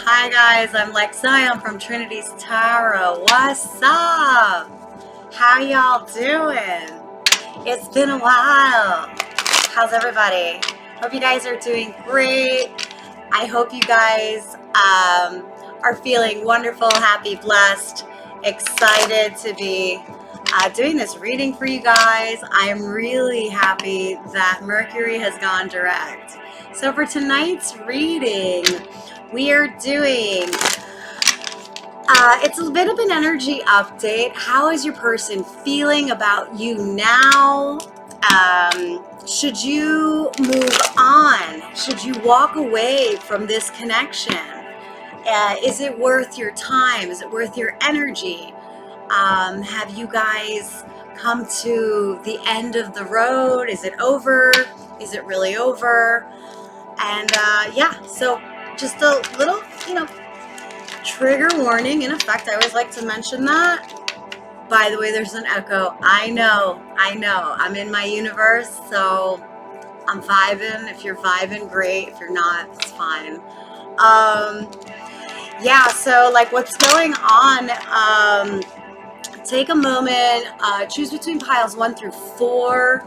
Hi guys, I'm Lexi. From Trinity's Tarot. What's up? How y'all doing? It's been a while. How's everybody? Hope you guys are doing great. I hope you guys are feeling wonderful, happy, blessed, excited to be doing this reading for you guys. I am really happy that Mercury has gone direct. So for tonight's reading, we are doing, it's a bit of an energy update. How is your person feeling about you now? Should you move on? Should you walk away from this connection? Is it worth your time? Is it worth your energy? Have you guys come to the end of the road? Is it over? Is it really over? And yeah, so just a little, trigger warning in effect. I always like to mention that. By the way, there's an echo. I know. I'm in my universe, so I'm vibing. If you're vibing, great. If you're not, it's fine. Yeah, so like what's going on, take a moment, choose between piles 1 through 4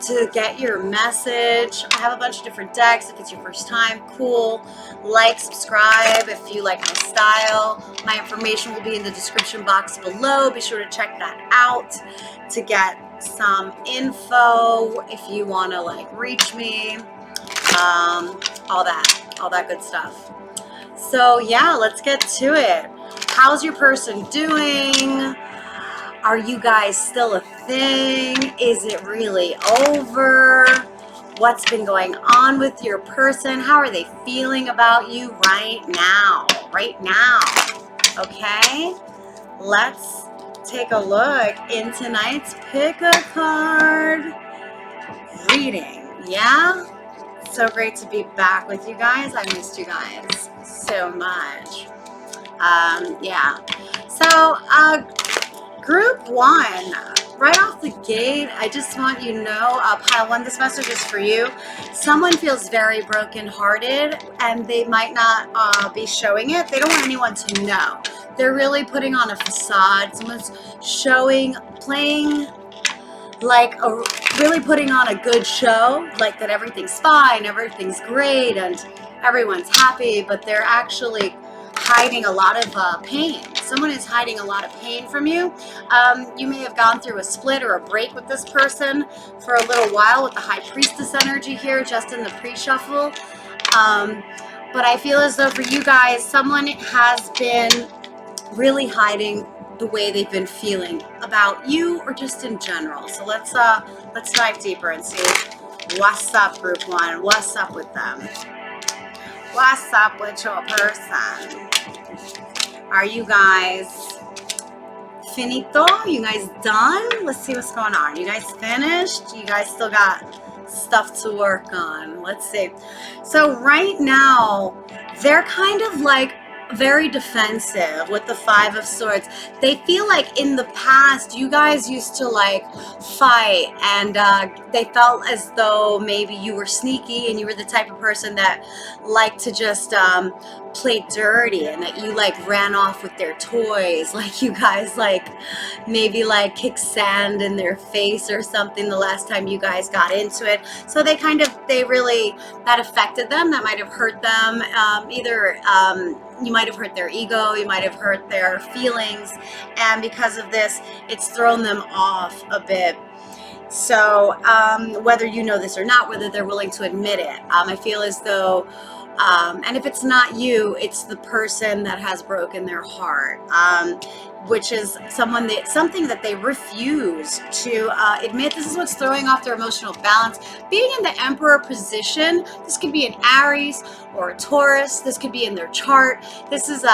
to get your message. I have a bunch of different decks. If it's your first time, cool. Like, subscribe if you like my style. My information will be in the description box below. Be sure to check that out to get some info if you want to like reach me, all that good stuff. So yeah, let's get to it. How's your person doing? Are you guys still a thing? Is it really over? What's been going on with your person? How are they feeling about you right now? Okay? Let's take a look in tonight's pick a card reading. Yeah? So great to be back with you guys. I missed you guys so much. Yeah. So, Group 1, right off the gate, I just want you to know, pile 1, this message is for you. Someone feels very brokenhearted and they might not be showing it. They don't want anyone to know. They're really putting on a facade. Someone's playing like really putting on a good show, like that everything's fine, everything's great, and everyone's happy, but they're actually hiding a lot of pain. Someone is hiding a lot of pain from you. You may have gone through a split or a break with this person for a little while with the High Priestess energy here, just in the pre-shuffle. But I feel as though for you guys, someone has been really hiding the way they've been feeling about you or just in general. So let's dive deeper and see what's up, Group 1. What's up with them? What's up with your person? Are you guys finito? You guys done? Let's see what's going on. You guys finished? You guys still got stuff to work on? Let's see. So right now, they're kind of like very defensive with the 5 of Swords. They feel like in the past you guys used to like fight, and they felt as though maybe you were sneaky and you were the type of person that liked to just play dirty, and that you like ran off with their toys, like you guys like maybe like kick sand in their face or something the last time you guys got into it. So that affected them. That might have hurt them. Either you might have hurt their ego, you might have hurt their feelings, and because of this, it's thrown them off a bit. So whether you know this or not, whether they're willing to admit it, I feel as though, and if it's not you, it's the person that has broken their heart, which is something that they refuse to admit. This is what's throwing off their emotional balance. Being in the Emperor position, this could be an Aries or a Taurus. This could be in their chart. This is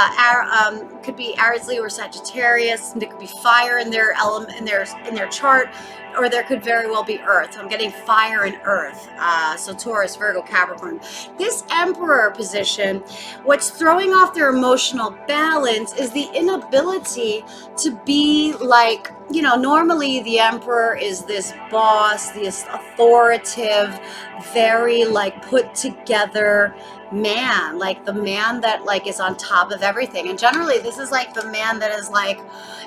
could be Aries, Leo, or Sagittarius. There could be fire in their element in their chart, or there could very well be Earth. I'm getting fire and Earth. So Taurus, Virgo, Capricorn. This Emperor position, what's throwing off their emotional balance is the inability energy to be like, normally the emperor is this boss, this authoritative, very like put together man, like the man that like is on top of everything. And generally this is like the man that is like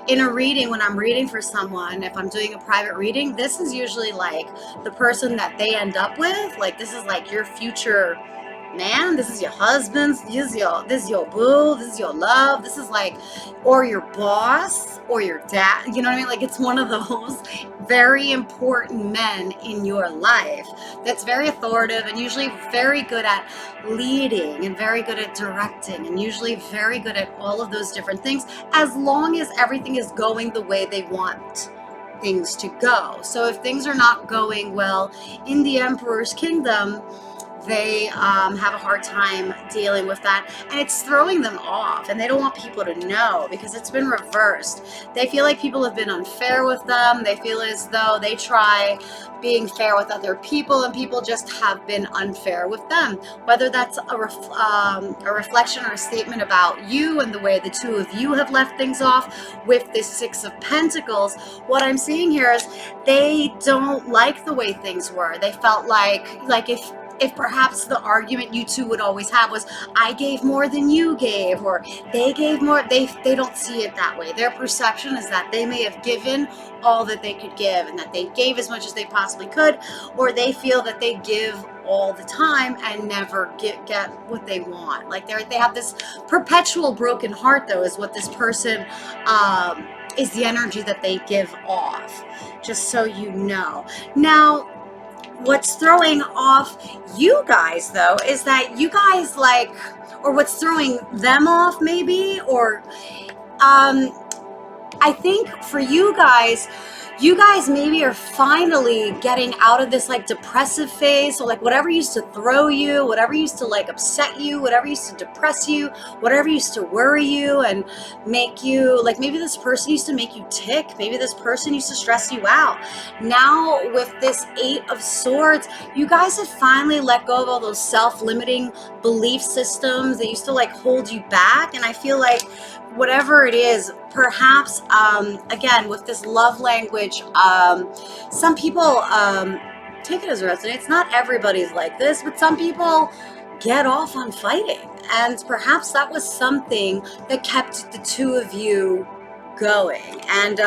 in a reading, when I'm reading for someone, if I'm doing a private reading, this is usually like the person that they end up with. Like this is like your future man, this is your husband, this is your boo, this is your love, this is like, or your boss or your dad, you know what I mean? Like it's one of those very important men in your life that's very authoritative and usually very good at leading and very good at directing and usually very good at all of those different things, as long as everything is going the way they want things to go. So if things are not going well in the emperor's kingdom, they have a hard time dealing with that, and it's throwing them off, and they don't want people to know because it's been reversed. They feel like people have been unfair with them. They feel as though they try being fair with other people and people just have been unfair with them, whether that's a reflection or a statement about you and the way the two of you have left things off with this Six of Pentacles. What I'm seeing here is they don't like the way things were. They felt like if perhaps the argument you two would always have was, I gave more than you gave, or they gave more, they don't see it that way. Their perception is that they may have given all that they could give and that they gave as much as they possibly could, or they feel that they give all the time and never get what they want. Like they have this perpetual broken heart, though, is what this person is the energy that they give off, just so you know. Now, what's throwing off you guys, though, is that you guys like, or what's throwing them off maybe, or I think for you guys maybe are finally getting out of this like depressive phase. So like whatever used to throw you, whatever used to like upset you, whatever used to depress you, whatever used to worry you and make you like, maybe this person used to make you tick, maybe this person used to stress you out. Now with this Eight of Swords, you guys have finally let go of all those self-limiting belief systems that used to like hold you back. And I feel like whatever it is, perhaps again with this love language, some people take it as it resonates. Not everybody's like this, but some people get off on fighting, and perhaps that was something that kept the two of you going. And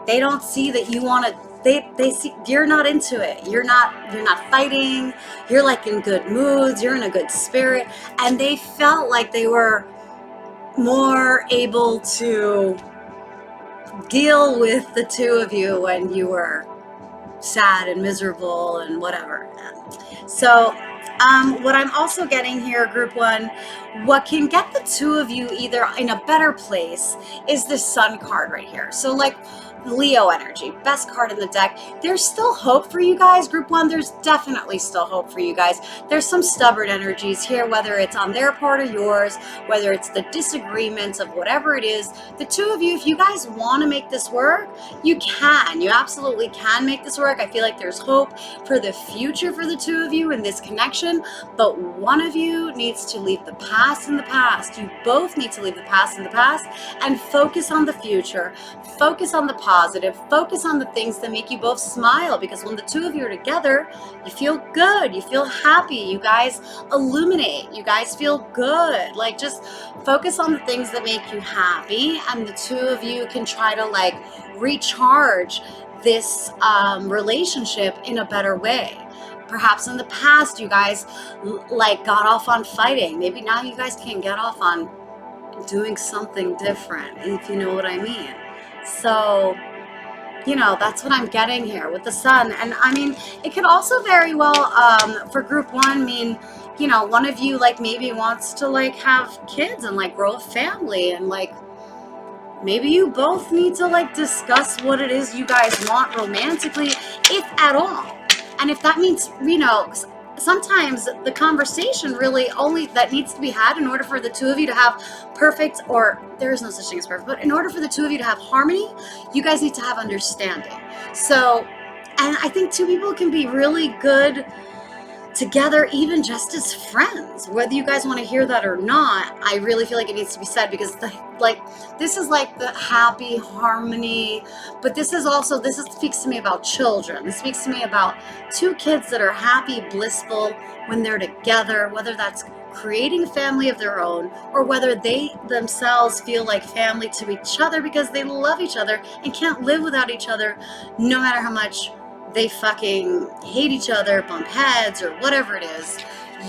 they don't see that you want to. They see you're not into it. You're not fighting. You're like in good moods. You're in a good spirit, and they felt like they were more able to deal with the two of you when you were sad and miserable and whatever. So what I'm also getting here, group one, what can get the two of you either in a better place is the Sun card right here. So like Leo energy, best card in the deck. There's still hope for you guys, group one. There's definitely still hope for you guys. There's some stubborn energies here, whether it's on their part or yours, whether it's the disagreements of whatever it is. The two of you, if you guys want to make this work, you can. You absolutely can make this work. I feel like there's hope for the future for the two of you in this connection, but one of you needs to leave the past in the past. You both need to leave the past in the past and focus on the future. Focus on the positive. Focus on the things that make you both smile, because when the two of you are together, you feel good. You feel happy. You guys illuminate. You guys feel good. Like, just focus on the things that make you happy, and the two of you can try to like recharge this relationship in a better way. Perhaps in the past you guys like got off on fighting. Maybe now you guys can get off on doing something different, if you know what I mean. So, you know, that's what I'm getting here with the Sun. And I mean, it could also very well, for group one, mean, you know, one of you like maybe wants to like have kids and like grow a family, and like maybe you both need to like discuss what it is you guys want romantically, if at all. And if that means, you know, sometimes the conversation really only that needs to be had in order for the two of you to have perfect, or there is no such thing as perfect, but in order for the two of you to have harmony, you guys need to have understanding. So, and I think two people can be really good together, even just as friends. Whether you guys want to hear that or not, I really feel like it needs to be said, because this is like the happy harmony, but this speaks to me about children. This speaks to me about two kids that are happy, blissful when they're together, whether that's creating a family of their own, or whether they themselves feel like family to each other because they love each other and can't live without each other, no matter how much they fucking hate each other, bump heads, or whatever it is.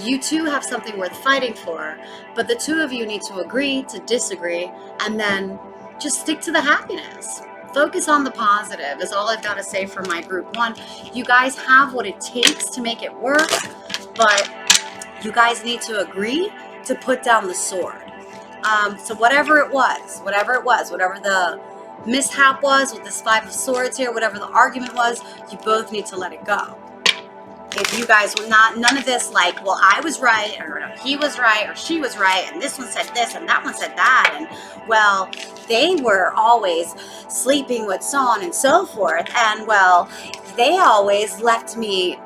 You two have something worth fighting for, but the two of you need to agree to disagree, and then just stick to the happiness. Focus on the positive is all I've got to say for my group one. You guys have what it takes to make it work, but you guys need to agree to put down the sword. So whatever the mishap was with this Five of Swords here, whatever the argument was, you both need to let it go. If you guys will not, none of this like, well, I was right, or he was right, or she was right, and this one said this, and that one said that, and well, they were always sleeping with so on and so forth, and well, they always left me,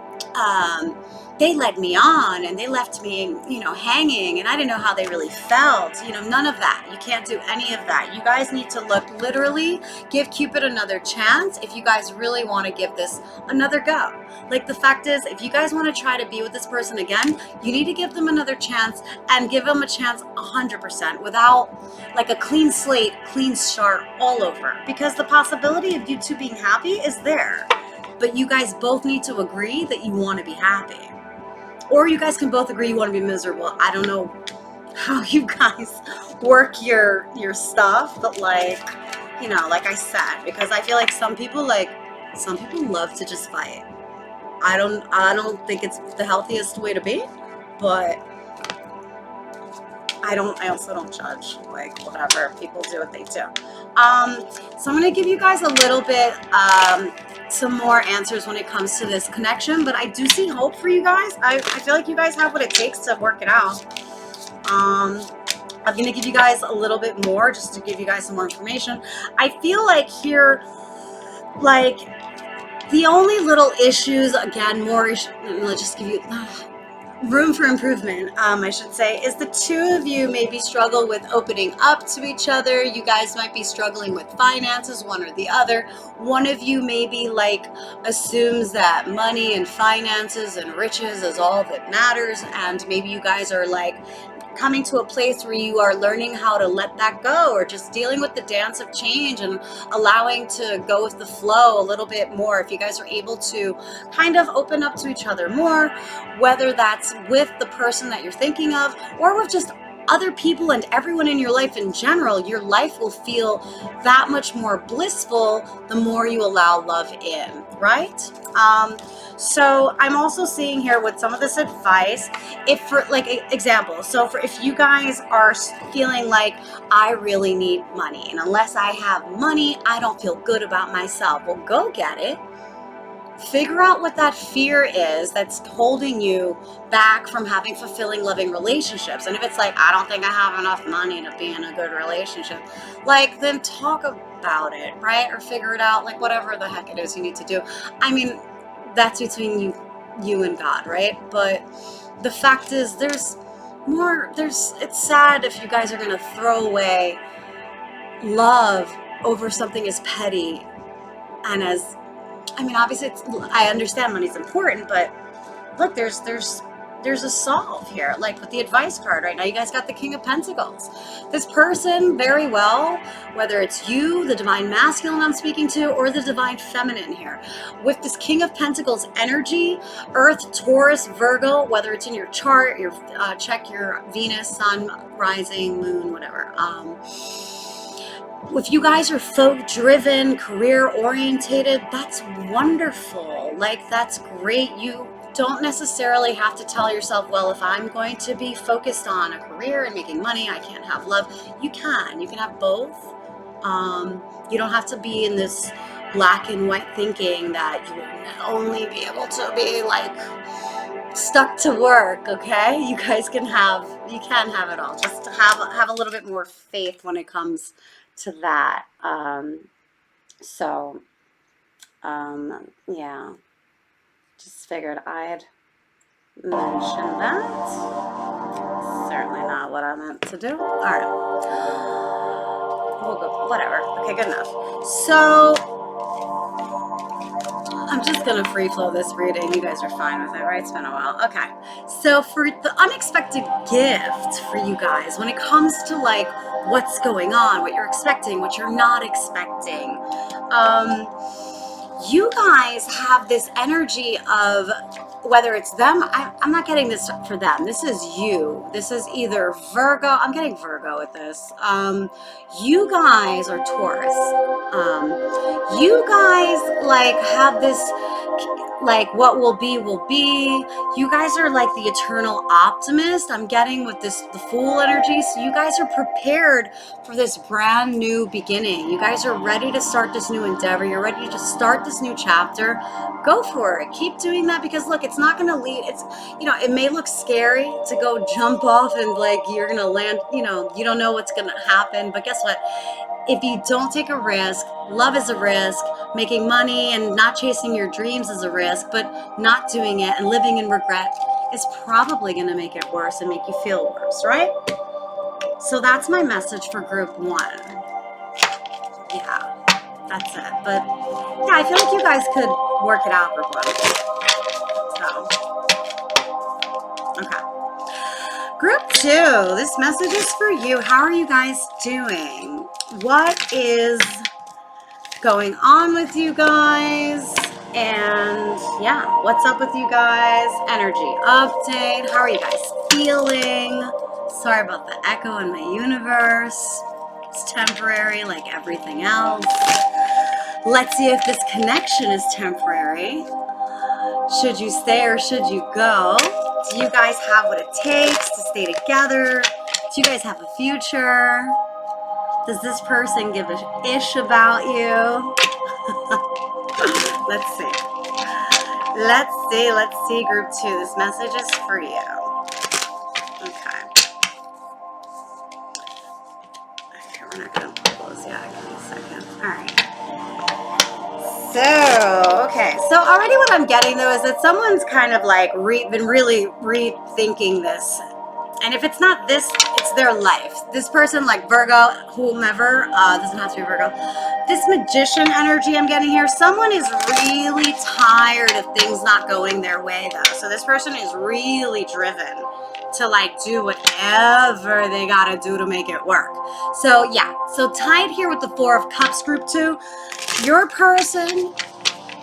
they led me on, and they left me, hanging, and I didn't know how they really felt. None of that. You can't do any of that. You guys need to literally give Cupid another chance if you guys really want to give this another go. Like, the fact is, if you guys want to try to be with this person again, you need to give them another chance, and give them a chance 100% without like a clean slate, clean start all over, because the possibility of you two being happy is there. But you guys both need to agree that you want to be happy. Or you guys can both agree you want to be miserable. I don't know how you guys work your stuff, but like I said, because I feel like some people love to just fight. I don't think it's the healthiest way to be, but I also don't judge, like, whatever, people do what they do. So I'm going to give you guys a little bit some more answers when it comes to this connection, but I do see hope for you guys. I feel like you guys have what it takes to work it out. I'm going to give you guys a little bit more, just to give you guys some more information. I feel like here, like, the only little issues, again, let's just give you room for improvement, I should say, is the two of you maybe struggle with opening up to each other. You guys might be struggling with finances, one or the other. One of you maybe like assumes that money and finances and riches is all that matters, and maybe you guys are like coming to a place where you are learning how to let that go, or just dealing with the dance of change and allowing to go with the flow a little bit more. If you guys are able to kind of open up to each other more, whether that's with the person that you're thinking of, or with just other people and everyone in your life in general, your life will feel that much more blissful the more you allow love in, right? So I'm also seeing here with some of this advice, if for like example, so for if you guys are feeling like, I really need money, and unless I have money, I don't feel good about myself. Well, go get it. Figure out what that fear is that's holding you back from having fulfilling, loving relationships. And if it's like, I don't think I have enough money to be in a good relationship, like, then talk about it, right? Or figure it out, like, whatever the heck it is you need to do. I mean, that's between you and God, right? But the fact is, it's sad if you guys are going to throw away love over something as petty and as, I mean, obviously, I understand money's important, but look, there's a solve here. Like with the advice card right now, you guys got the King of Pentacles. This person, very well, whether it's you, the divine masculine I'm speaking to, or the divine feminine here, with this King of Pentacles energy, Earth, Taurus, Virgo, whether it's in your chart, check your Venus, Sun, rising, moon, whatever. If you guys are folk driven, career orientated, that's wonderful. Like, that's great. You don't necessarily have to tell yourself, well, if I'm going to be focused on a career and making money, I can't have love. You can have both. You don't have to be in this black and white thinking that you will only be able to be like stuck to work. Okay, you guys can have it all. Just have a little bit more faith when it comes to that. Yeah, just figured I'd mention that. Certainly not what I meant to do. All right. We'll go, whatever. Okay, good enough. So I'm just going to free flow this reading. You guys are fine with it, right? It's been a while. Okay. So for the unexpected gift for you guys, when it comes to like what's going on, what you're expecting, what you're not expecting, you guys have this energy of whether it's them, I'm not getting this for them. This is you. This is either Virgo. I'm getting Virgo with this. You guys are Taurus. You guys like have this, like what will be will be. You guys are like the eternal optimist. I'm getting with this, the Fool energy. So you guys are prepared for this brand new beginning. You guys are ready to start this new endeavor. You're ready to start this new chapter. Go for it. Keep doing that, because look, it's not going to lead. It's, you know, it may look scary to go jump off and like you're going to land, you know, you don't know what's going to happen. But guess what? If you don't take a risk, love is a risk, making money and not chasing your dreams is a risk, but not doing it and living in regret is probably going to make it worse and make you feel worse, right? So that's my message for group one. Yeah, that's it. But yeah, I feel like you guys could work it out, group one. So, okay. Group two, this message is for you. How are you guys doing? What is going on with you guys? And yeah, what's up with you guys? Energy update. How are you guys feeling? Sorry about the echo in my universe. It's temporary like everything else. Let's see if this connection is temporary. Should you stay or should you go? Do you guys have what it takes to stay together? Do you guys have a future? Does this person give a ish about you? Let's see. Let's see, group two. This message is for you. Okay. Okay, we're not going to close yet. Give me a second. All right. So, okay. So already what I'm getting, though, is that someone's kind of like been really rethinking this. And if it's not this, it's their life. This person, like Virgo, whomever, doesn't have to be Virgo. This magician energy I'm getting here, someone is really tired of things not going their way, though. So this person is really driven to like do whatever they gotta do to make it work. So yeah, so tied here with the Four of Cups, group two, your person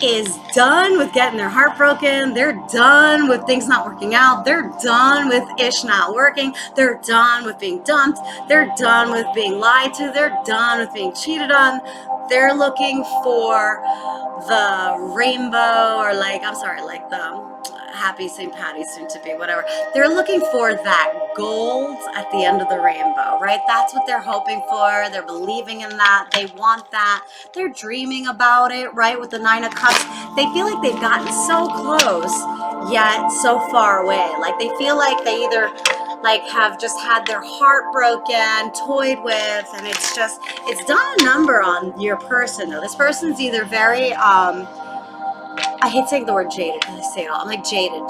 is done with getting their heart broken. They're done with things not working out. They're done with ish not working. They're done with being dumped. They're done with being lied to. They're done with being cheated on. They're looking for the rainbow, or like, I'm sorry, like the happy St. Patty's soon to be, whatever. They're looking for that gold at the end of the rainbow, right? That's what they're hoping for. They're believing in that. They want that. They're dreaming about it, right? With the Nine of Cups, they feel like they've gotten so close, yet so far away. Like they feel like they either like have just had their heart broken, toyed with, and it's done a number on your person, though. This person's either very, I hate saying the word jaded because I say it all. I'm like jaded.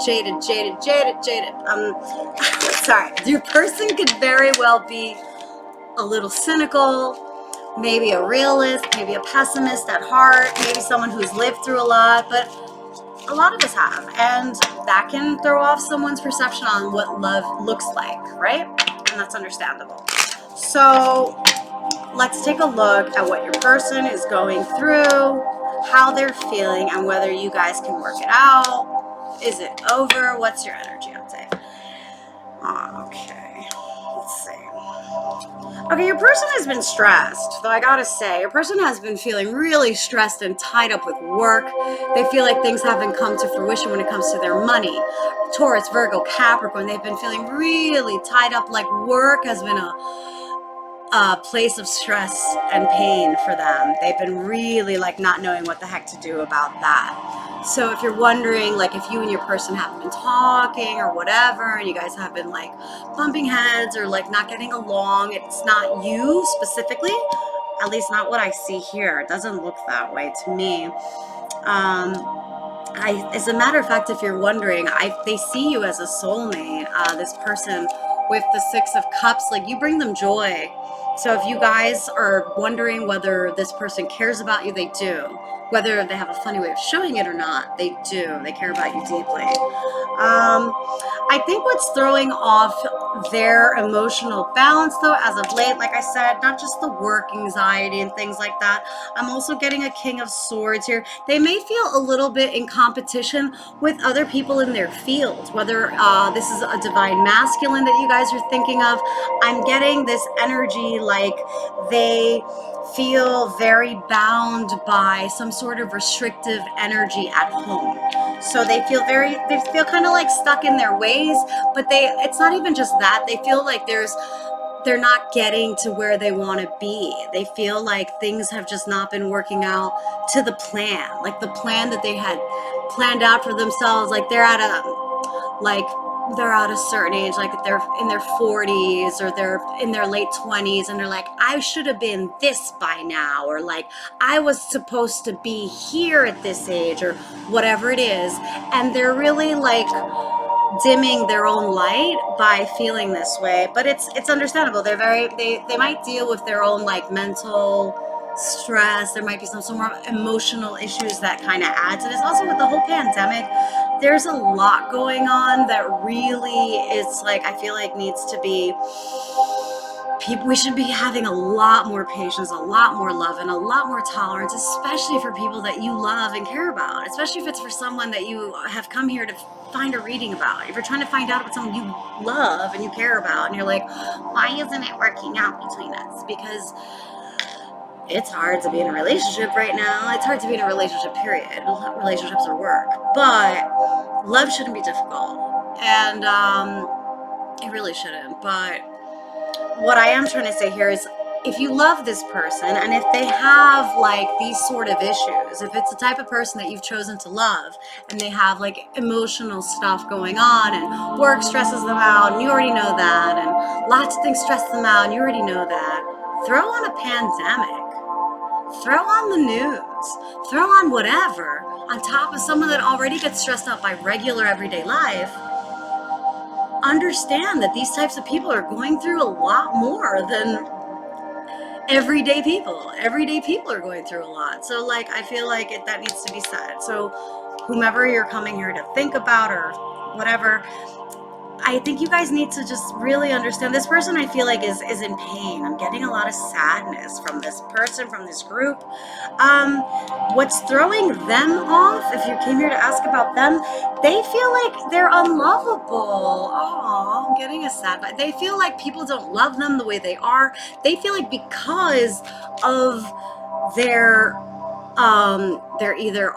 Sorry. Your person could very well be a little cynical, maybe a realist, maybe a pessimist at heart, maybe someone who's lived through a lot, but a lot of us have. And that can throw off someone's perception on what love looks like, right? And that's understandable. So let's take a look at what your person is going through, how they're feeling, and whether you guys can work it out. Is it over? What's your energy update? Okay, let's see. Okay, your person has been stressed, though I gotta say, your person has been feeling really stressed and tied up with work. They feel like things haven't come to fruition when it comes to their money. Taurus, Virgo, Capricorn, they've been feeling really tied up, like work has been a place of stress and pain for them. They've been really like not knowing what the heck to do about that. So if you're wondering, like if you and your person haven't been talking or whatever, and you guys have been like bumping heads or like not getting along, it's not you specifically, at least not what I see here. It doesn't look that way to me. As a matter of fact, if you're wondering, they see you as a soulmate. This person with the Six of Cups, like you bring them joy. So if you guys are wondering whether this person cares about you, they do. Whether they have a funny way of showing it or not, they do. They care about you deeply. I think what's throwing off their emotional balance, though, as of late, like I said, not just the work anxiety and things like that. I'm also getting a King of Swords here. They may feel a little bit in competition with other people in their field, whether this is a divine masculine that you guys are thinking of. I'm getting this energy like they feel very bound by some sort of restrictive energy at home. So they feel kind of like stuck in their ways, but it's not even just that. They feel like they're not getting to where they want to be. They feel like things have just not been working out to the plan, like the plan that they had planned out for themselves. Like they're at a certain age, like they're in their 40s or they're in their late 20s, and they're like, I should have been this by now, or like I was supposed to be here at this age, or whatever it is. And they're really like dimming their own light by feeling this way, but it's understandable. They might deal with their own like mental stress. There might be some more emotional issues that kind of add to this. Also, with the whole pandemic, there's a lot going on that really is like, I feel like needs to be we should be having a lot more patience, a lot more love, and a lot more tolerance, especially for people that you love and care about, especially if it's for someone that you have come here to find a reading about. If you're trying to find out about someone you love and you care about, and you're like, why isn't it working out between us? Because it's hard to be in a relationship right now. It's hard to be in a relationship, period. Relationships are work. But love shouldn't be difficult. And it really shouldn't. But what I am trying to say here is, if you love this person, and if they have like these sort of issues, if it's the type of person that you've chosen to love, and they have like emotional stuff going on, and work stresses them out, and you already know that, and lots of things stress them out, and you already know that, throw on a pandemic, throw on the news, throw on whatever, on top of someone that already gets stressed out by regular everyday life. Understand that these types of people are going through a lot more than everyday people. Everyday people are going through a lot. So like, I feel like that needs to be said. So whomever you're coming here to think about or whatever, I think you guys need to just really understand this person. I feel like is in pain. I'm getting a lot of sadness from this person, from this group. What's throwing them off, if you came here to ask about them, they feel like they're unlovable. Oh, I'm getting a sad vibe. They feel like people don't love them the way they are. They feel like because of their they're either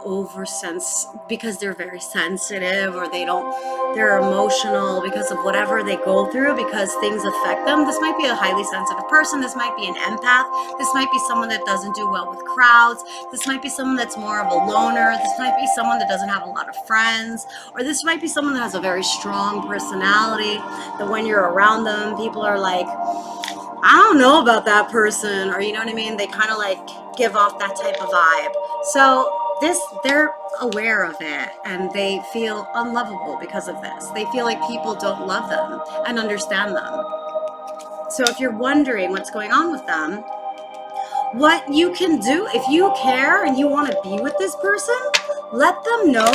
because they're very sensitive, or they're emotional because of whatever they go through, because things affect them. This might be a highly sensitive person. This might be an empath. This might be someone that doesn't do well with crowds. This might be someone that's more of a loner. This might be someone that doesn't have a lot of friends, or this might be someone that has a very strong personality, that when you're around them, people are like, I don't know about that person, or you know what I mean? They kind of like give off that type of vibe. So they're aware of it, and they feel unlovable because of this. They feel like people don't love them and understand them. So if you're wondering what's going on with them, what you can do, if you care and you want to be with this person, let them know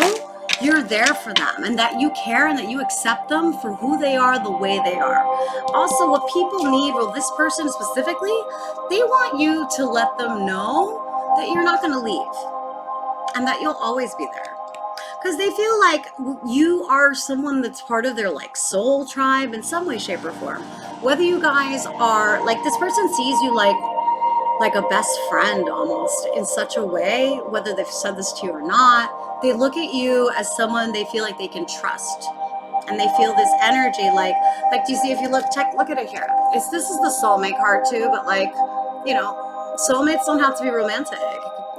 you're there for them, and that you care, and that you accept them for who they are, the way they are. Also, what people need, well, this person specifically, they want you to let them know that you're not going to leave, and that you'll always be there. Because they feel like you are someone that's part of their like soul tribe in some way, shape, or form. Whether you guys are like, this person sees you like a best friend almost, in such a way, whether they've said this to you or not. They look at you as someone they feel like they can trust, and they feel this energy like do you see, if you look at it here, this is the soulmate card too, but like, you know, soulmates don't have to be romantic.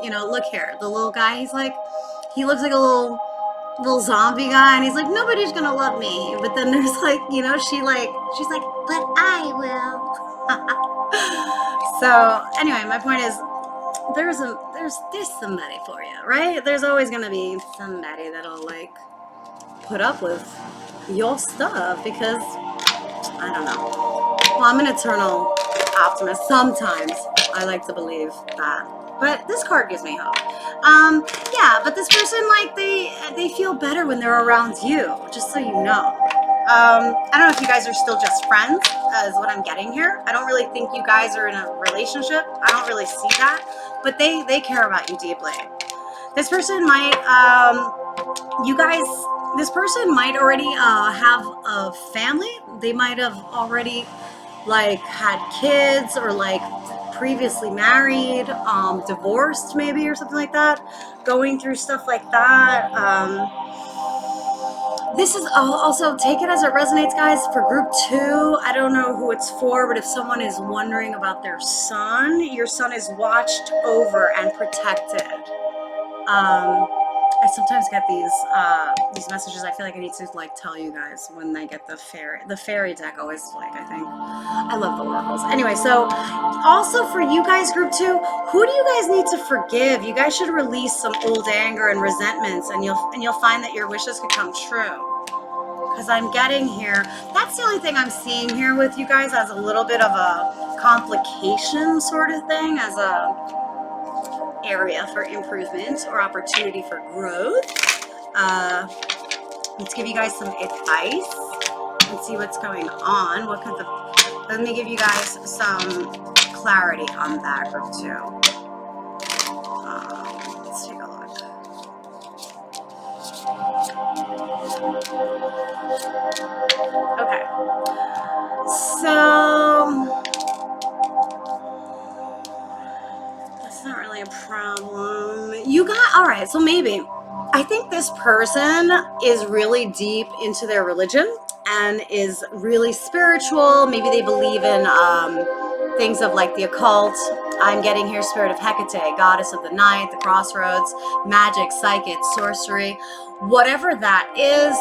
You know, look here, the little guy, he looks like a little zombie guy, and he's like, nobody's gonna love me. But then there's like, you know, she's like, but I will. So anyway, my point is, there's somebody for you, right? There's always gonna be somebody that'll like put up with your stuff because I don't know. Well, I'm an eternal optimist. Sometimes I like to believe that. But this card gives me hope. Yeah, but this person, like, they feel better when they're around you, just so you know. I don't know if you guys are still just friends, is what I'm getting here. I don't really think you guys are in a relationship. I don't really see that. But they care about you deeply. This person might, you guys, this person might already have a family. They might have already like had kids or like previously married, divorced maybe or something like that, going through stuff like that. This is also, take it as it resonates, guys. For group 2, I don't know who it's for, but if someone is wondering about their son, your son is watched over and protected. I sometimes get these messages. I feel like I need to like tell you guys when I get the fairy deck. Always, like, I think I love the oracles. Anyway, so also for you guys, group 2, who do you guys need to forgive? You guys should release some old anger and resentments, and you'll find that your wishes could come true. Because I'm getting here, that's the only thing I'm seeing here with you guys, as a little bit of a complication sort of thing, as a area for improvement or opportunity for growth. Let's give you guys some advice and see what's going on. Let me give you guys some clarity on that, group 2. Let's take a look. Okay. So that's not really a problem. All right, so maybe. I think this person is really deep into their religion and is really spiritual. Maybe they believe in things of like the occult. I'm getting here spirit of Hecate, goddess of the night, the crossroads, magic, psychic, sorcery, whatever that is.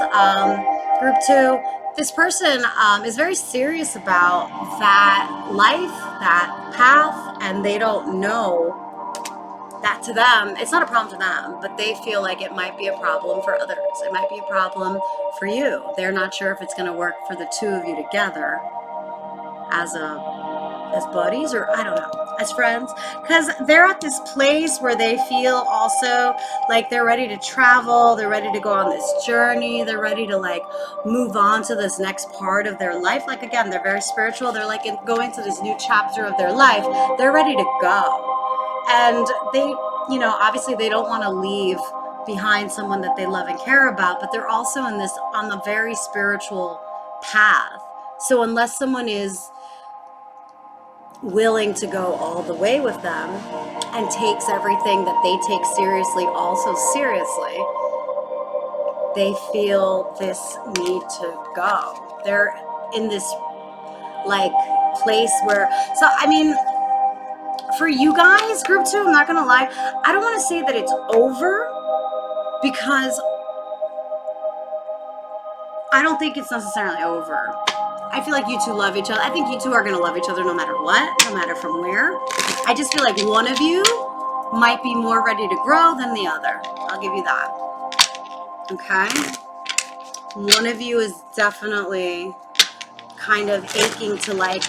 Group 2, this person is very serious about that life, that path, and they don't know that to them, it's not a problem to them, but they feel like it might be a problem for others. It might be a problem for you. They're not sure if it's going to work for the two of you together as buddies, or I don't know, as friends, because they're at this place where they feel also like they're ready to travel, they're ready to go on this journey, they're ready to like move on to this next part of their life. Like, again, they're very spiritual, they're like going to this new chapter of their life, they're ready to go. And they, obviously they don't want to leave behind someone that they love and care about, but they're also on the very spiritual path. So unless someone is willing to go all the way with them and takes everything that they take seriously also seriously, they feel this need to go. They're in this like place where, so I mean, for you guys, group 2, I'm not gonna lie, I don't want to say that it's over, because I don't think it's necessarily over. I feel like you two love each other. I think you two are gonna love each other no matter what, no matter from where. I just feel like one of you might be more ready to grow than the other. I'll give you that. Okay? One of you is definitely kind of aching to like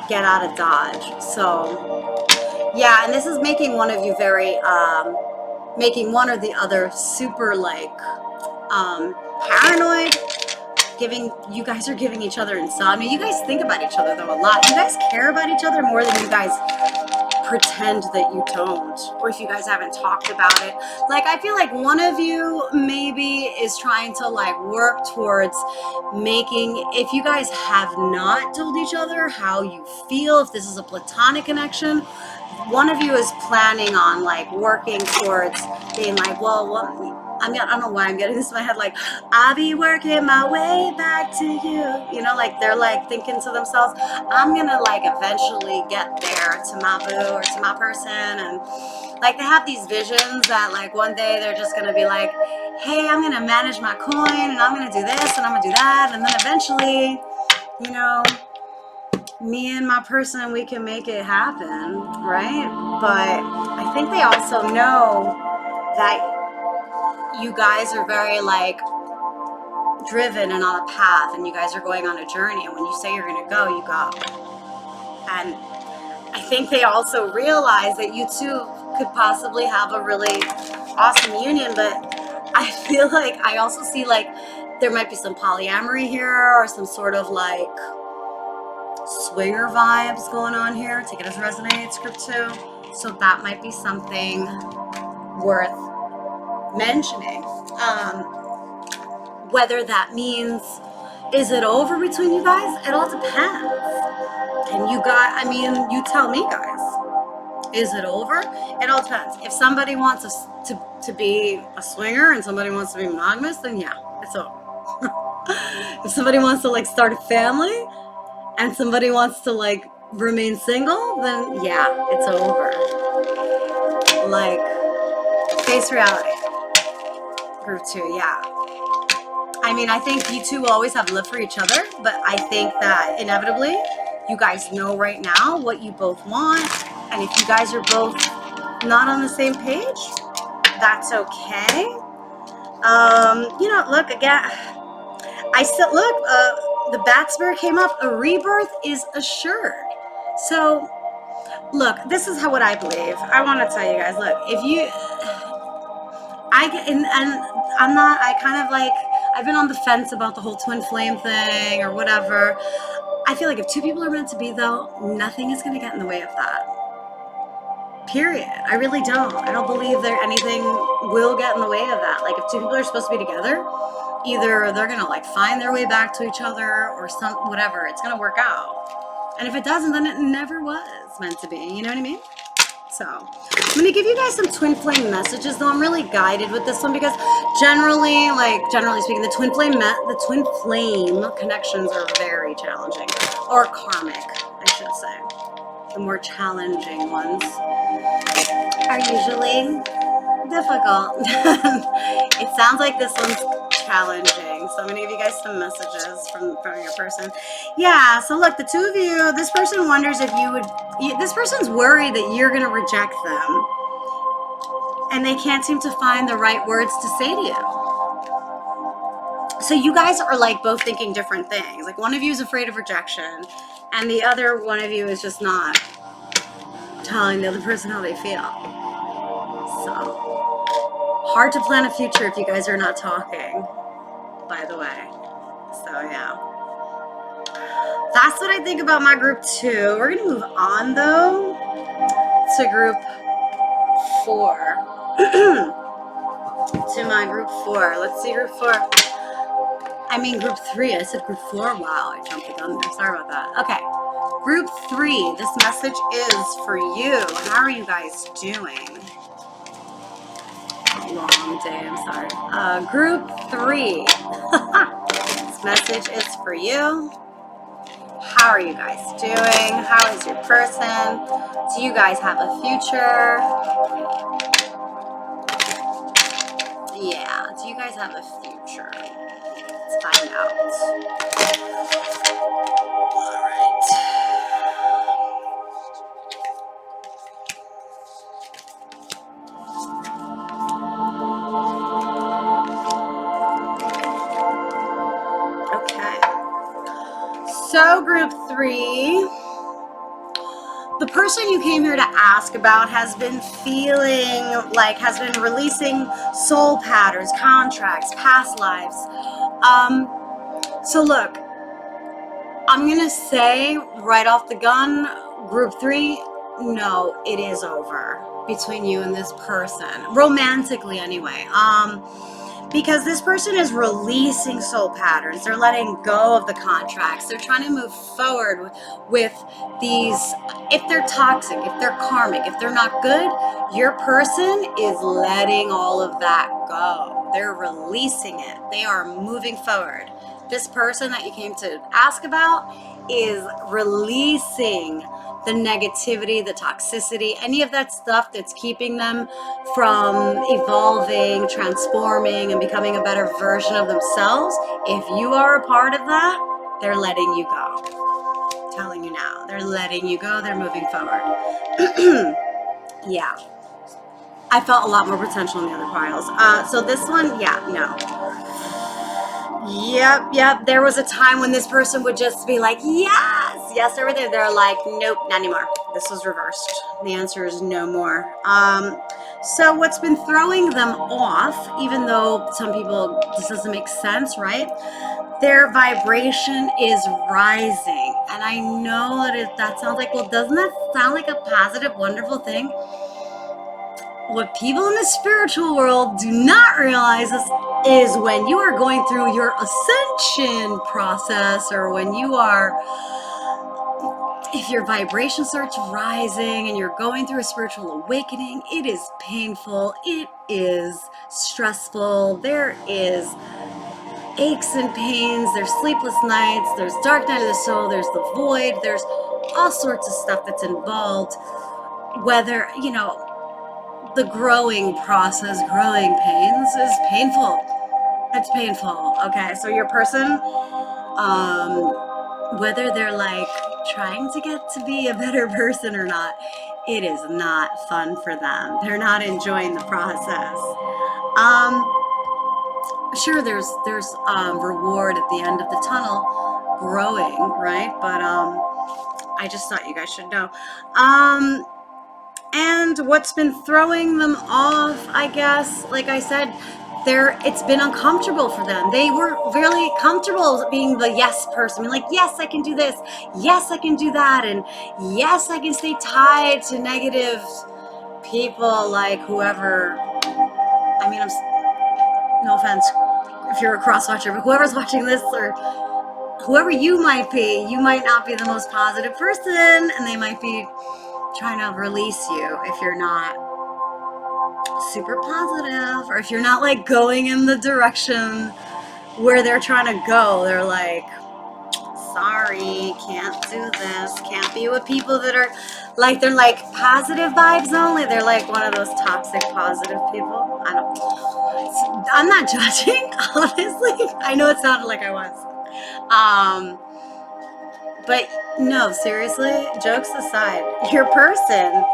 get out of Dodge. So yeah, and this is making one of you very making one or the other super like paranoid. You guys are giving each other insomnia. You guys think about each other though a lot. You guys care about each other more than you guys pretend that you don't, or if you guys haven't talked about it. Like, I feel like one of you maybe is trying to like work towards making, if you guys have not told each other how you feel, if this is a platonic connection, one of you is planning on like working towards being like, well, what, I don't know why I'm getting this in my head, like, I'll be working my way back to you. Like they're like thinking to themselves, I'm gonna like eventually get there to my boo or to my person. And like they have these visions that like one day they're just gonna be like, hey, I'm gonna manage my coin and I'm gonna do this and I'm gonna do that. And then eventually, me and my person, we can make it happen, right? But I think they also know that you guys are very like driven and on a path, and you guys are going on a journey, and when you say you're going to go, you go. And I think they also realize that you two could possibly have a really awesome union, but I feel like I also see like there might be some polyamory here or some sort of like swinger vibes going on here. Take it as resonates, group 2. So that might be something worth mentioning. Whether that means, is it over between you guys? It all depends. And you got, I mean, you tell me, guys. Is it over? It all depends. If somebody wants us to be a swinger and somebody wants to be monogamous, then yeah, it's over. If somebody wants to like start a family and somebody wants to like remain single, then yeah, it's over. Like, face reality. Group 2, yeah. I mean, I think you two will always have love for each other, but I think that inevitably you guys know right now what you both want. And if you guys are both not on the same page, that's okay. You know, look, again, I still, look, the bat spirit came up. A rebirth is assured. So, look, this is what I believe. I want to tell you guys, look, if you, and I'm not, I kind of like, I've been on the fence about the whole twin flame thing or whatever. I feel like if two people are meant to be, though, nothing is going to get in the way of that. Period. I really don't. I don't believe there anything will get in the way of that. Like, if two people are supposed to be together, either they're going to like find their way back to each other or some whatever. It's going to work out. And if it doesn't, then it never was meant to be. You know what I mean? So I'm going to give you guys some twin flame messages, though I'm really guided with this one because generally speaking, the twin flame connections are very challenging, or karmic, I should say. The more challenging ones are usually difficult. It sounds like this one's challenging, so I'm gonna give you guys some messages from your person. Yeah, so look, the two of you, this person wonders if you would, this person's worried that you're gonna reject them, and they can't seem to find the right words to say to you. So you guys are like both thinking different things. Like, one of you is afraid of rejection, and the other one of you is just not telling the other person how they feel. So hard to plan a future if you guys are not talking, by the way. So yeah, that's what I think about my group 2. We're gonna move on though to group 4. To my group 4. Let's see, group 4. I mean group 3. I said group 4. Wow, I jumped the gun there. Sorry about that. Okay, group 3. This message is for you. How are you guys doing? Long day, I'm sorry. Group 3. This message is for you. How are you guys doing? How is your person? Do you guys have a future? Yeah, do you guys have a future? Let's find out. All right. So group 3, the person you came here to ask about has been feeling like, has been releasing soul patterns, contracts, past lives. So look, I'm going to say right off the gun, group 3, no, it is over between you and this person, romantically anyway. Because this person is releasing soul patterns. They're letting go of the contracts. They're trying to move forward with these. If they're toxic, if they're karmic, if they're not good, your person is letting all of that go. They're releasing it. They are moving forward. This person that you came to ask about is releasing the negativity, the toxicity, any of that stuff that's keeping them from evolving, transforming, and becoming a better version of themselves. If you are a part of that, they're letting you go. Telling you you now. They're letting you go. They're moving forward. Yeah. I felt a lot more potential in the other piles. So this one, yeah, no. Yep. There was a time when this person would just be like, yes, everything. They're like, nope, not anymore. This was reversed. The answer is no more. So what's been throwing them off, even though some people, this doesn't make sense, right? Their vibration is rising. And I know that sounds like, well, doesn't that sound like a positive, wonderful thing? What people in the spiritual world do not realize is when you are going through your ascension process, or when you are, if your vibration starts rising and you're going through a spiritual awakening, it is painful, it is stressful, there is aches and pains, there's sleepless nights, there's dark night of the soul, there's the void, there's all sorts of stuff that's involved. Whether, the growing process, growing pains is painful. It's painful. Okay, so your person, whether they're like trying to get to be a better person or not, it is not fun for them. They're not enjoying the process. Sure, there's reward at the end of the tunnel, growing, right? But I just thought you guys should know. And what's been throwing them off, I guess, like I said, it's been uncomfortable for them. They were really comfortable being the yes person. I mean, like, yes, I can do this. Yes, I can do that. And yes, I can stay tied to negative people, like whoever. I mean, no offense if you're a cross-watcher, but whoever's watching this, or whoever you might be, you might not be the most positive person, and they might be trying to release you if you're not super positive, or if you're not like going in the direction where they're trying to go. They're like, sorry, can't do this, can't be with people that are like, they're like positive vibes only. They're like one of those toxic positive people. I'm not judging, honestly. I know it sounded like I was. But no, seriously, jokes aside, your person,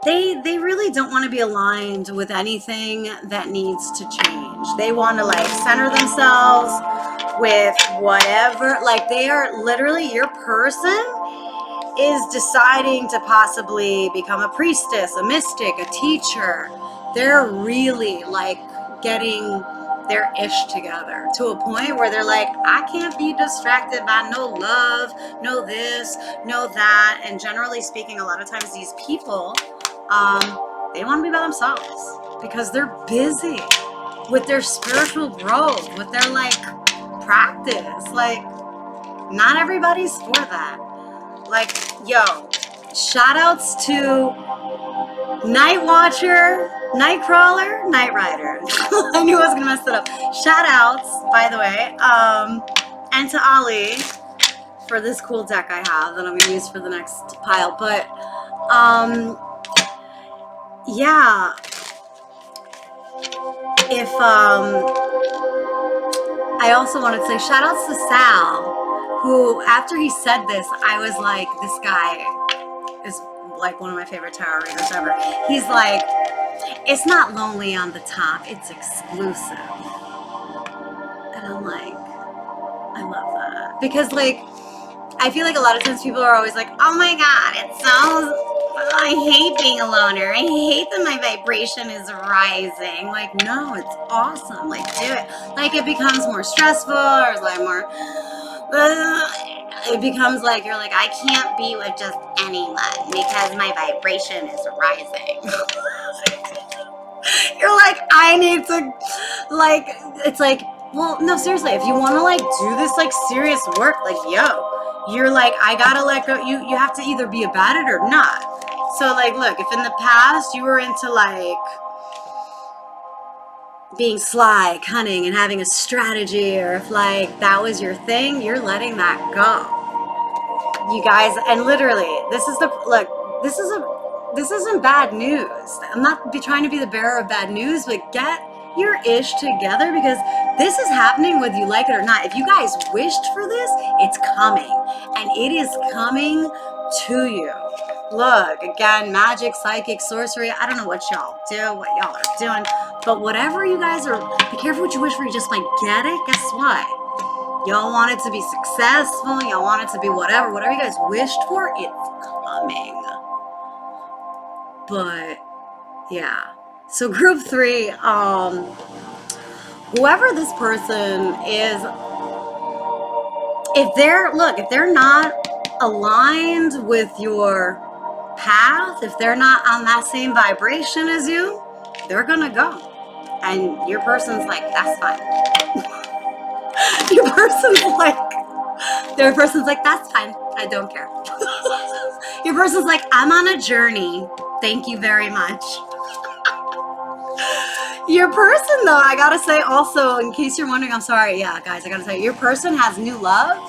they really don't want to be aligned with anything that needs to change. They want to like center themselves with whatever, like they are literally, your person is deciding to possibly become a priestess, a mystic, a teacher. They're really like getting their ish together to a point where they're like, I can't be distracted by no love, no this, no that. And generally speaking, a lot of times these people, they want to be by themselves because they're busy with their spiritual growth, with their like practice. Like, not everybody's for that. Like, yo, shout outs to Night Watcher, Nightcrawler, Night Rider. I knew I was gonna mess it up. Shout outs, by the way, and to Ali for this cool deck I have that I'm gonna use for the next pile. But yeah, if I also wanted to say shout outs to Sal, who after he said this, I was like, this guy is like one of my favorite tarot readers ever. He's like, it's not lonely on the top, it's exclusive. And I'm like, I love that. Because like, I feel like a lot of times people are always like, oh my God, it sounds, I hate being a loner. I hate that my vibration is rising. Like, no, it's awesome. Like, do it. Like, it becomes more stressful, or it's like more, it becomes like, you're like, I can't be with just anyone because my vibration is rising. You're like, I need to, like, it's like, well, no, seriously, if you want to, like, do this, like, serious work, like, yo, you're like, I gotta let go. You have to either be about it or not. So, like, look, if in the past you were into, like, being sly, cunning, and having a strategy, or if, like, that was your thing, you're letting that go. You guys, and literally, this isn't bad news. I'm not trying to be the bearer of bad news, but get your ish together, because this is happening whether you like it or not. If you guys wished for this, it's coming. And it is coming to you. Look, again, magic, psychic, sorcery. I don't know what y'all do, what y'all are doing. But whatever you guys are, be careful what you wish for. You just might get it. Guess what? Y'all want it to be successful. Y'all want it to be whatever. Whatever you guys wished for, it's coming. But, yeah. So group 3, whoever this person is, if they're not aligned with your path, if they're not on that same vibration as you, they're gonna go. And your person's like, that's fine. Their person's like, that's fine. I don't care. Your person's like, I'm on a journey. Thank you very much. Your person, though, I gotta say also, in case you're wondering, I'm sorry, yeah, guys, I gotta say, your person has new love,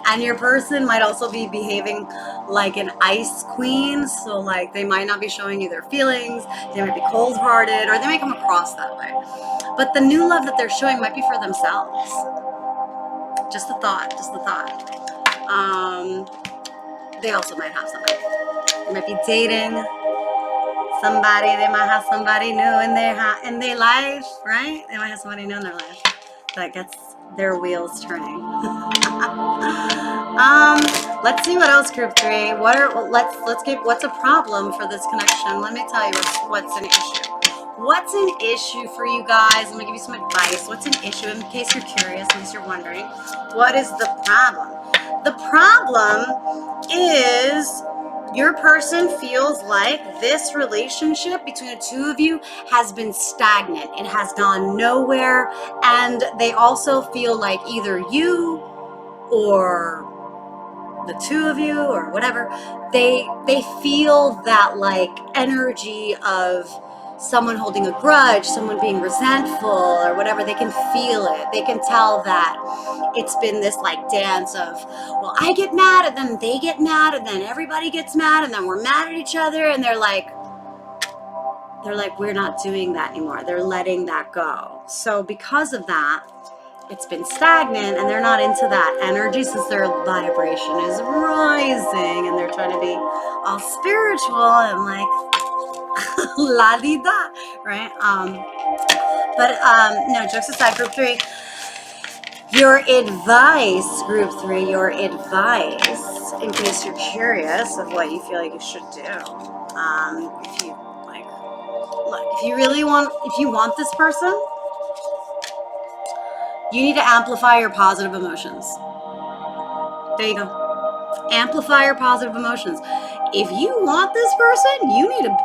and your person might also be behaving like an ice queen, so like they might not be showing you their feelings, they might be cold-hearted, or they may come across that way. But the new love that they're showing might be for themselves. Just a thought, just a thought. They also might have somebody. They might be dating somebody. They might have somebody new in their life, right? They might have somebody new in their life that gets their wheels turning. Let's see what else, group 3. What's a problem for this connection? Let me tell you what's an issue. What's an issue for you guys? Let me give you some advice. What's an issue, in case you're curious, in case you're wondering? What is the problem? The problem is your person feels like this relationship between the two of you has been stagnant. It has gone nowhere. And they also feel like either you or the two of you or whatever, they feel that like energy of someone holding a grudge, someone being resentful or whatever. They can feel it. They can tell that it's been this like dance of, well, I get mad and then they get mad and then everybody gets mad and then we're mad at each other, and they're like, we're not doing that anymore. They're letting that go. So because of that, it's been stagnant and they're not into that energy since their vibration is rising and they're trying to be all spiritual and like la-di-da, right? No, jokes aside, group 3, your advice, group 3, your advice, in case you're curious of what you feel like you should do. If you like, look, if you want this person, you need to amplify your positive emotions. There you go. Amplify your positive emotions. If you want this person, you need to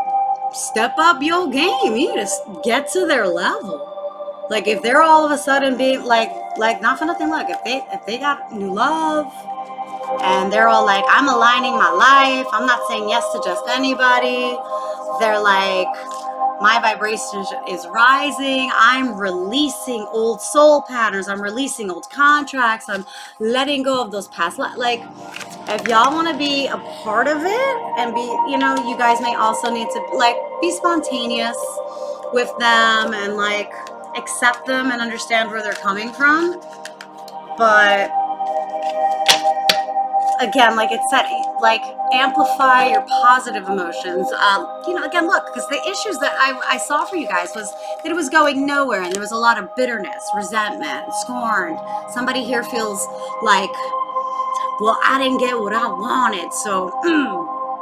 step up your game. You need to get to their level. Like if they're all of a sudden being like not for nothing, look, if they got new love and they're all like, I'm aligning my life, I'm not saying yes to just anybody. They're like, my vibration is rising. I'm releasing old soul patterns. I'm releasing old contracts. I'm letting go of those past. Like, if y'all want to be a part of it and be, you guys may also need to like be spontaneous with them and like accept them and understand where they're coming from. But again, like it said, like amplify your positive emotions. Again, look, because the issues that I saw for you guys was that it was going nowhere and there was a lot of bitterness, resentment, scorn. Somebody here feels like, well, I didn't get what I wanted, so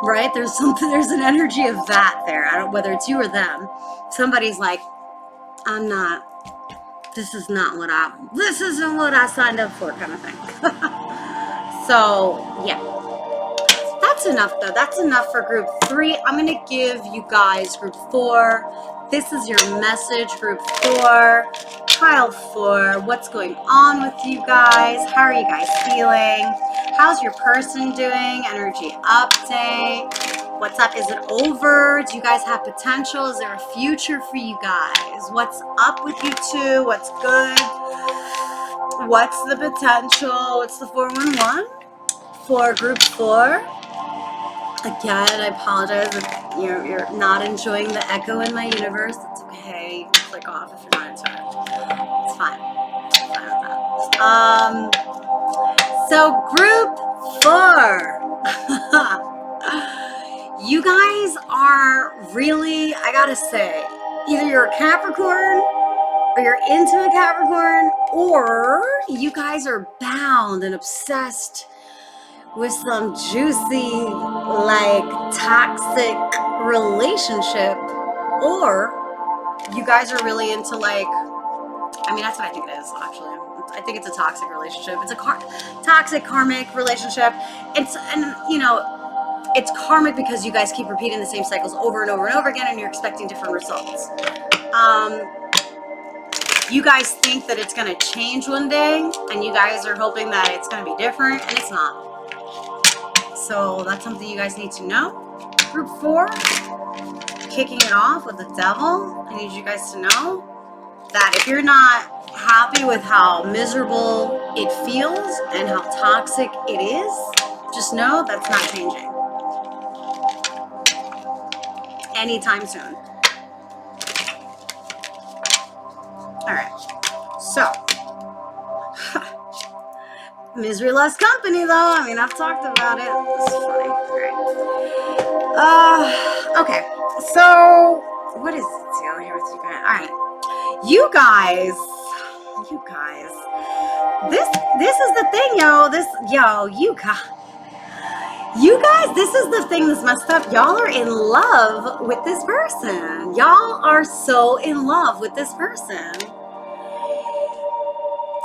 right? There's an energy of that there. I don't, whether it's you or them. Somebody's like, this isn't what I signed up for, kind of thing. So yeah, that's enough though. That's enough for group 3. I'm going to give you guys group 4. This is your message, group 4, pile 4. What's going on with you guys? How are you guys feeling? How's your person doing? Energy update. What's up? Is it over? Do you guys have potential? Is there a future for you guys? What's up with you two? What's good? What's the potential? What's the 411 for group 4? Again, I apologize if you're not enjoying the echo in my universe. It's okay. You can click off if you're not into it. It's fine. So group 4. You guys are really, I gotta say, either you're a Capricorn or you're into a Capricorn, or you guys are bound and obsessed with some juicy, like, toxic relationship, or you guys are really into, like, I mean, that's what I think it is, actually. I think it's a toxic relationship. It's a toxic karmic relationship. And you know, it's karmic because you guys keep repeating the same cycles over and over and over again, and you're expecting different results. You guys think that it's going to change one day, and you guys are hoping that it's going to be different, and it's not. So that's something you guys need to know. Group 4, kicking it off with the devil. I need you guys to know that if you're not happy with how miserable it feels and how toxic it is, just know that's not changing anytime soon. All right. So, misery loves company, though. I mean, I've talked about it. It's funny. All right. Okay. So, what is the deal here with you guys? All right. You guys. This is the thing, you guys, this is the thing that's messed up. Y'all are in love with this person. Y'all are so in love with this person.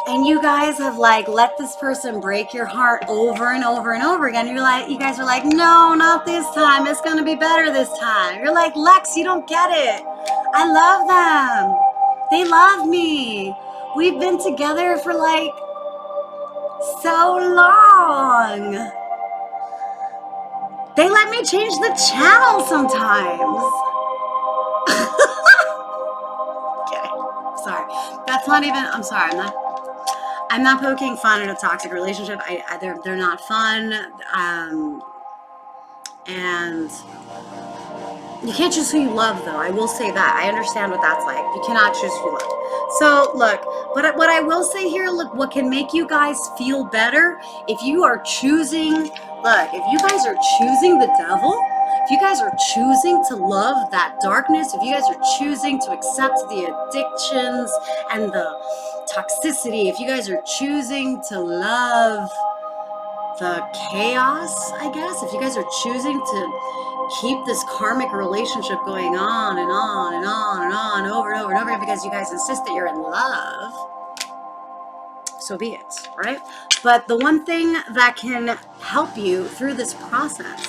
And you guys have, like, let this person break your heart over and over and over again. You guys are like, no, not this time. It's going to be better this time. You're like, Lex, you don't get it. I love them. They love me. We've been together for, like, so long. They let me change the channel sometimes. Okay. Sorry. That's not even, I'm sorry. I'm not poking fun at a toxic relationship. They're not fun. And you can't choose who you love, though. I will say that. I understand what that's like. You cannot choose who you love. So, look, but what I will say here, look, what can make you guys feel better, if you are choosing, if you guys are choosing the devil, if you guys are choosing to love that darkness, if you guys are choosing to accept the addictions and the toxicity, if you guys are choosing to love the chaos, I guess, if you guys are choosing to keep this karmic relationship going on and on and on and on, over and over and over again, because you guys insist that you're in love, so be it, right? But the one thing that can help you through this process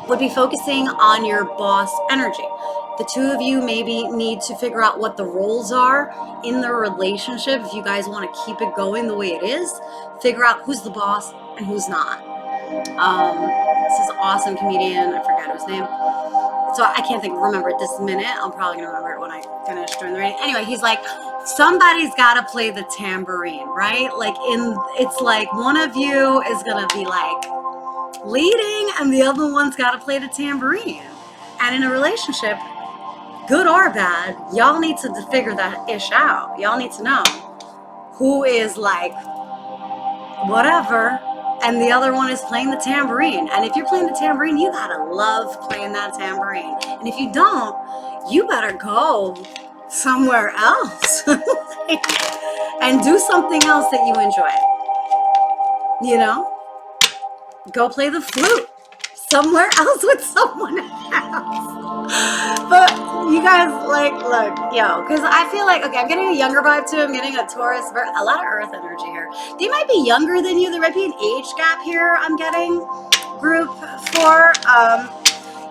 would be focusing on your boss energy. The two of you maybe need to figure out what the roles are in the relationship. If you guys want to keep it going the way it is, figure out who's the boss and who's not. This is an awesome comedian. I forgot his name. So I can't remember it this minute. I'm probably going to remember it when I finish doing the reading. Anyway, he's like, somebody's got to play the tambourine, right? Like, it's like one of you is going to be like leading and the other one's got to play the tambourine. And in a relationship, good or bad, y'all need to figure that ish out. Y'all need to know who is like whatever, and the other one is playing the tambourine. And if you're playing the tambourine, you gotta love playing that tambourine. And if you don't, you better go somewhere else and do something else that you enjoy. You know? Go play the flute somewhere else with someone else. But you guys, like, look, because I feel like, okay, I'm getting a younger vibe too. I'm getting a Taurus, a lot of earth energy here. They might be younger than you. There might be an age gap here. I'm getting group 4.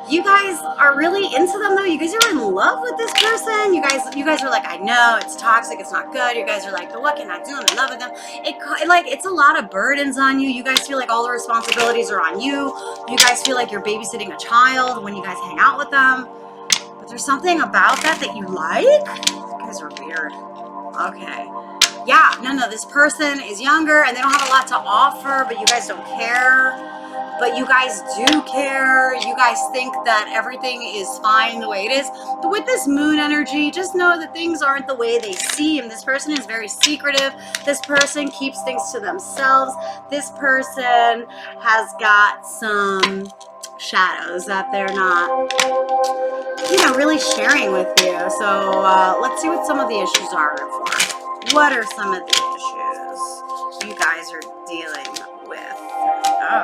You guys are really into them, though. You guys are in love with this person. You guys are like, I know it's toxic, it's not good. You guys are like, but what can I do? I'm in love with them. It's a lot of burdens on you. You guys feel like all the responsibilities are on you. You guys feel like you're babysitting a child when you guys hang out with them. But there's something about that you like. You guys are weird. Okay. Yeah, no, this person is younger and they don't have a lot to offer, but you guys don't care. but you guys do care. You guys think that everything is fine the way it is. But with this moon energy, just know that things aren't the way they seem. This person is very secretive. This person keeps things to themselves. This person has got some shadows that they're not, really sharing with you. So let's see what some of the issues are for. What are some of the issues you guys are dealing with? Oh.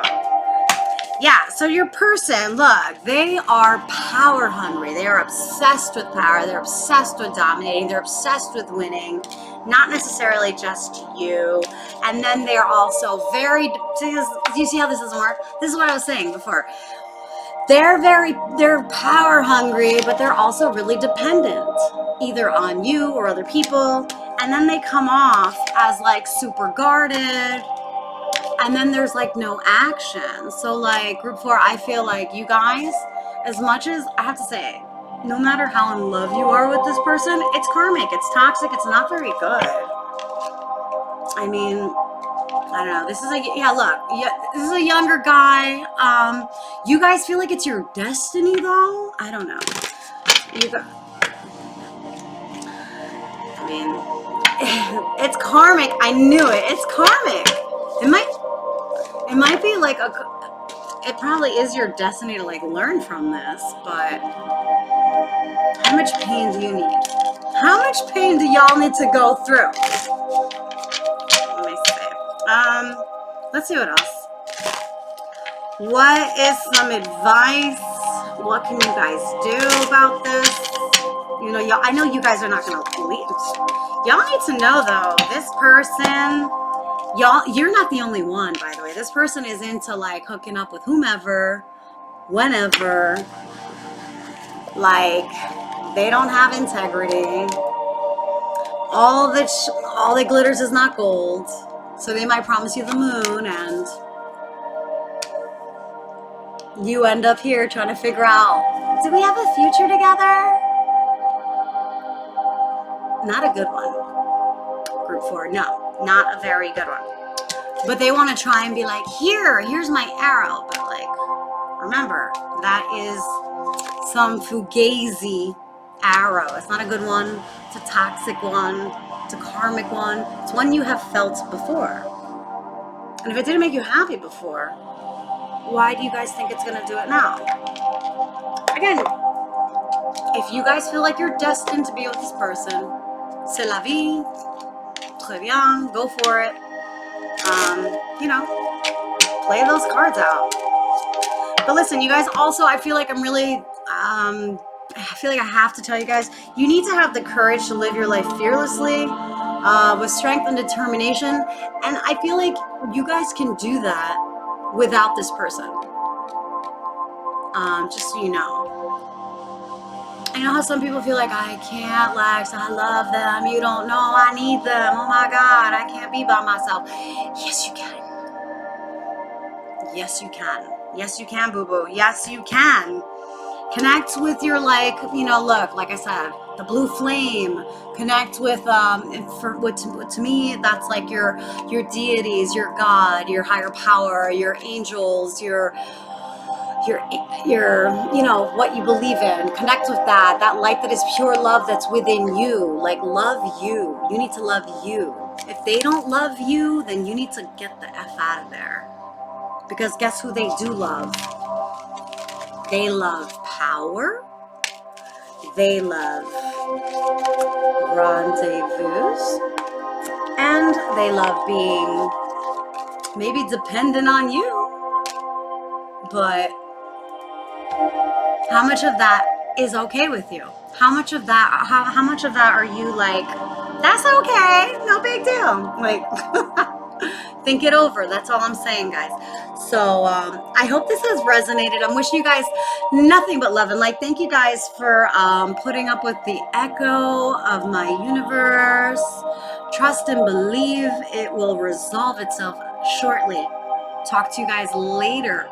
Yeah, so your person, look, they are power hungry. They are obsessed with power. They're obsessed with dominating. They're obsessed with winning, not necessarily just you. And then they're also very, do you see how this doesn't work? This is what I was saying before. They're power hungry, but they're also really dependent, either on you or other people. And then they come off as like super guarded. And then there's like no action. So like group 4, I feel like you guys, as much as I have to say, no matter how in love you are with this person, it's karmic, it's toxic, it's not very good. I mean, I don't know. This is this is a younger guy. You guys feel like it's your destiny though? I don't know. I mean, it's karmic. I knew it. It's karmic. It might be like it probably is your destiny to like learn from this, but how much pain do you need? How much pain do y'all need to go through? Let me see. Let's see what else. What is some advice? What can you guys do about this? Y'all, I know you guys are not going to leave. Y'all need to know though, this person, y'all, you're not the only one, by the way. This person is into like hooking up with whomever, whenever. Like, they don't have integrity. All that glitters is not gold. So they might promise you the moon, and you end up here trying to figure out, do we have a future together? Not a good one. Group 4, no, not a very good one. But they want to try and be like, here's my arrow. But like, remember, that is some fugazi arrow. It's not a good one. It's a toxic one. It's a karmic one. It's one you have felt before. And if it didn't make you happy before, why do you guys think it's going to do it now? Again, if you guys feel like you're destined to be with this person, c'est la vie, très bien, go for it. Play those cards out. But listen, you guys, also, I feel like I'm really, I feel like I have to tell you guys, you need to have the courage to live your life fearlessly, with strength and determination. And I feel like you guys can do that without this person. Just so you know. I know how some people feel like, I can't, Lex, I love them, you don't know, I need them, oh my God, I can't be by myself. Yes, you can. Yes, you can. Yes, you can, boo-boo. Yes, you can. Connect with your, look, like I said, the blue flame. Connect with, to me, that's like your deities, your God, your higher power, your angels, your what you believe in. Connect with that light that is pure love that's within you. Like, love you. You need to love you. If they don't love you, then you need to get the F out of there. Because guess who they do love? They love power. They love rendezvous. And they love being maybe dependent on you. But how much of that is okay with you? How much of that, how much of that are you like, that's okay, no big deal? Like, think it over. That's all I'm saying, guys. So I hope this has resonated. I'm wishing you guys nothing but love and light. Thank you guys for putting up with the echo of my universe. Trust and believe it will resolve itself shortly. Talk to you guys later.